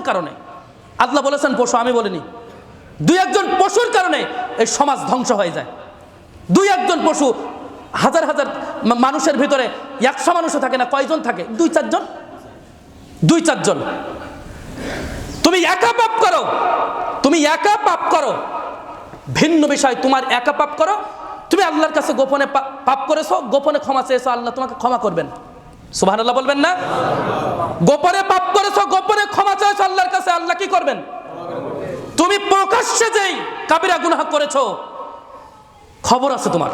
কারণে। আল্লাহ বলেছেন পশু, আমি বলিনি। দুই একজন পশুর কারণে এই সমাজ ধ্বংস হয়ে যায়। দুই একজন পশু, হাজার হাজার মানুষের ভিতরে 100 মানুষও থাকে না, কয়জন থাকে? 2-4 জন। 2-4 জন। তুমি একা পাপ করো, তুমি একা পাপ করো, ভিন্ন বিষয়। তোমার একা পাপ করো, তুমি আল্লাহর কাছে গোপনে পাপ করেছো, গোপনে ক্ষমা চেয়েছো, আল্লাহ তোমাকে ক্ষমা করবেন। সুবহানাল্লাহ বলবেন না? গোপনে পাপ করেছো, গোপনে ক্ষমা চেয়েছো আল্লাহর কাছে, আল্লাহ কি করবেন? তুমি প্রকাশ্যে যেই কাবিরা গুনাহ করেছো, খবর আছে তোমার।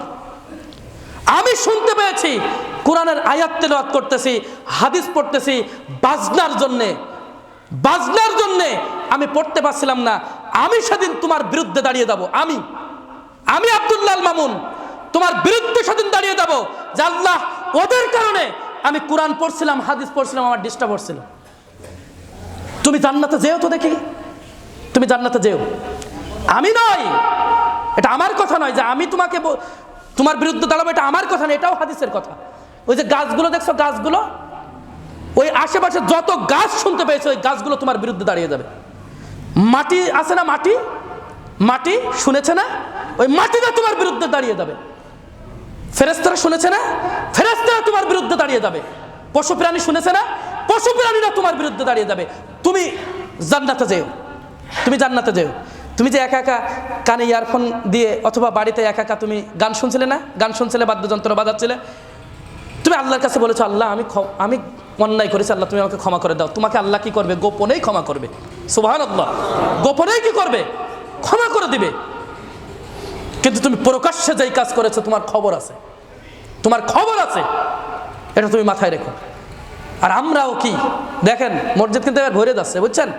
আমি শুনতে পেয়েছি কোরআনের আয়াত তেলাওয়াত করতেছি, হাদিস পড়তেছি, বাজনার জন্যে আমি পড়তে পারছিলাম না। আমি সেদিন তোমার বিরুদ্ধে দাঁড়িয়ে যাব। আমি আব্দুল্লাহ আল মামুন তোমার বিরুদ্ধে সেদিন দাঁড়িয়ে যাব যে আল্লাহ, ওদের কারণে আমি কোরআন পড়ছিলাম, হাদিস পড়ছিলাম, আমার ডিস্টার্ব হচ্ছিল। তুমি জান্নাতে যেও তো দেখি, তুমি জান্নাতে যেও। আমি নয়, এটা আমার কথা নয় যে আমি তোমাকে তোমার বিরুদ্ধে দাঁড়াবো, এটা আমার কথা নয়, এটাও হাদিসের কথা। ওই যে গাছগুলো দেখছো, গাছগুলো, ওই আশেপাশে যত গাছ শুনতে পেয়েছো, ওই গাছগুলো তোমার বিরুদ্ধে দাঁড়িয়ে যাবে। মাটি আছে না, মাটি শুনেছে না, ওই মাটিটা তোমার বিরুদ্ধে দাঁড়িয়ে যাবে। ফেরেশতারা শুনেছে না, ফেরেশতারা তোমার বিরুদ্ধে দাঁড়িয়ে যাবে। পশু প্রাণী শুনেছে না, পশু প্রাণীরা তোমার বিরুদ্ধে দাঁড়িয়ে যাবে। তুমি জান্নাতে যেও, তুমি জান্নাতে যেও। তুমি যে একা একা কানে ইয়ারফোন দিয়ে অথবা বাড়িতে একা একা তুমি গান শুনছিলে না, গান শুনছিলে, বাদ্যযন্ত্র বাজাচ্ছিলে, তুমি আল্লাহর কাছে বলেছো, আল্লাহ আমি অন্যায় করেছি, আল্লাহ তুমি আমাকে ক্ষমা করে দাও। তোমাকে আল্লাহ কি করবে? গোপনেই ক্ষমা করবে। সুবহানাল্লাহ, গোপনেই কি করবে? ক্ষমা করে দিবে। কিন্তু তুমি প্রকাশ্যে যেই কাজ করেছো, তোমার খবর আছে, তোমার খবর আছে, এটা তুমি মাথায় রেখো। আর আমরাও কি দেখেন, মসজিদ কিন্তু এবার ভরে যাচ্ছে, বুঝছেন?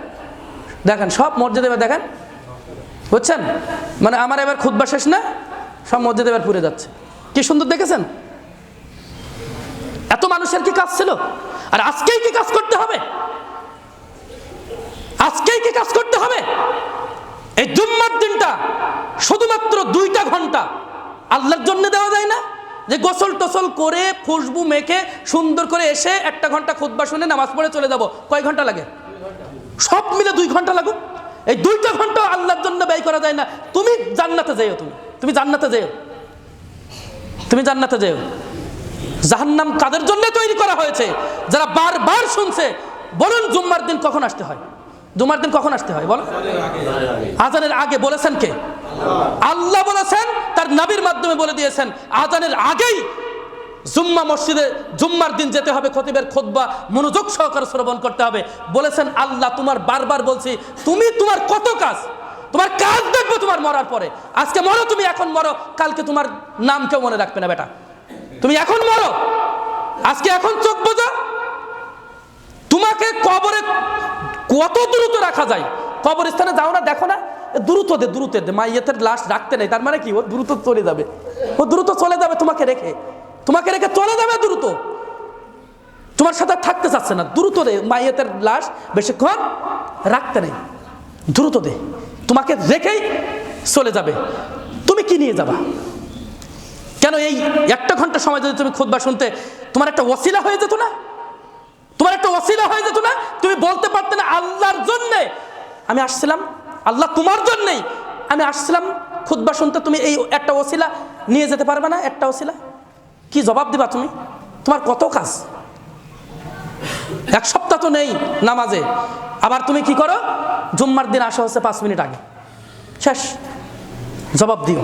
দেখেন সব মসজিদ এবার দেখেন, বুঝছেন? মানে আমার এবার খুতবা শেষ না, সব মসজিদ এবার পুরে যাচ্ছে। কি সুন্দর দেখেছেন? এত মানুষের কি কাজ ছিল? আর আজকেই কি কাজ করতে হবে? আজকেই কি কাজ করতে হবে? এই জুম্মার দিনটা শুধুমাত্র 2টা ঘন্টা আল্লাহর জন্য দেওয়া যায় না? যে গোসল টোসল করে খুশবু মেখে সুন্দর করে এসে 1টা ঘন্টা খুতবা শুনে নামাজ পড়ে চলে যাব, কয় ঘন্টা লাগে? সব মিলে 2 ঘন্টা লাগুক। এই 2টা ঘন্টা আল্লাহর জন্য ব্যয় করা যায় না? তুমি জান্নাতে যেও, তুমি জান্নাতে যেও, তুমি জান্নাতে যেও। জাহান্নাম কাদের জন্য তৈরি করা হয়েছে? যারা বারবার শুনছে। বলুন জুম্মার দিন কখন আসতে হয়? জুম্মার দিন কখন আসতে হয় বলো? আজানের আগে। বলেছেন কে? আল্লাহ বলেছেন, তার নবীর মাধ্যমে বলে দিয়েছেন, আজানের আগেই জুম্মা মসজিদে জুম্মার দিন যেতে হবে, খতিবের খুতবা মনোযোগ সহকারে শ্রবণ করতে হবে। বলেছেন আল্লাহ, তোমার বারবার বলছি, তোমার কত কাজ, তোমার কাজ দেখবো তোমার মরার পরে। আজকে মরো, তুমি এখন মরো, কালকে তোমার নাম কেউ মনে রাখবে না বেটা। তুমি এখন মরো, আজকে এখন চোখ বোঝা। তোমাকে কবরে কত দ্রুত রাখা যায়? কবরস্থানে যাও না, দেখো না, দ্রুত দে। মাইয়াতের লাশ রাখতে নেই, তার মানে কি? ও দ্রুত চলে যাবে, তোমাকে রেখে চলে যাবে দ্রুত। তোমার সাথে থাকতে চাচ্ছে না, দ্রুত দে। মাইয়াতের লাশ বেশিক্ষণ রাখতে নেই, দ্রুত দে, তোমাকে রেখেই চলে যাবে। তুমি কি নিয়ে যাবা? কেন এই 1টা ঘন্টা সময় যদি তুমি খুতবা শুনতে, তোমার একটা ওসিলা হয়ে যেত না? তুমি বলতে পারতে না, আল্লাহর জন্যে আমি আসছিলাম, আল্লাহ তোমার জন্যেই আমি আসছিলাম খুতবা শুনতে। তুমি এই একটা ওসিলা নিয়ে যেতে পারবে না? একটা ওসিলা কি জবাব দিবা তুমি? তোমার কত কাজ, 1 সপ্তাহ তো নেই নামাজে, আবার তুমি কি করো? জুম্মার দিন আসা হচ্ছে 5 মিনিট আগে, শেষ। জবাব দিও।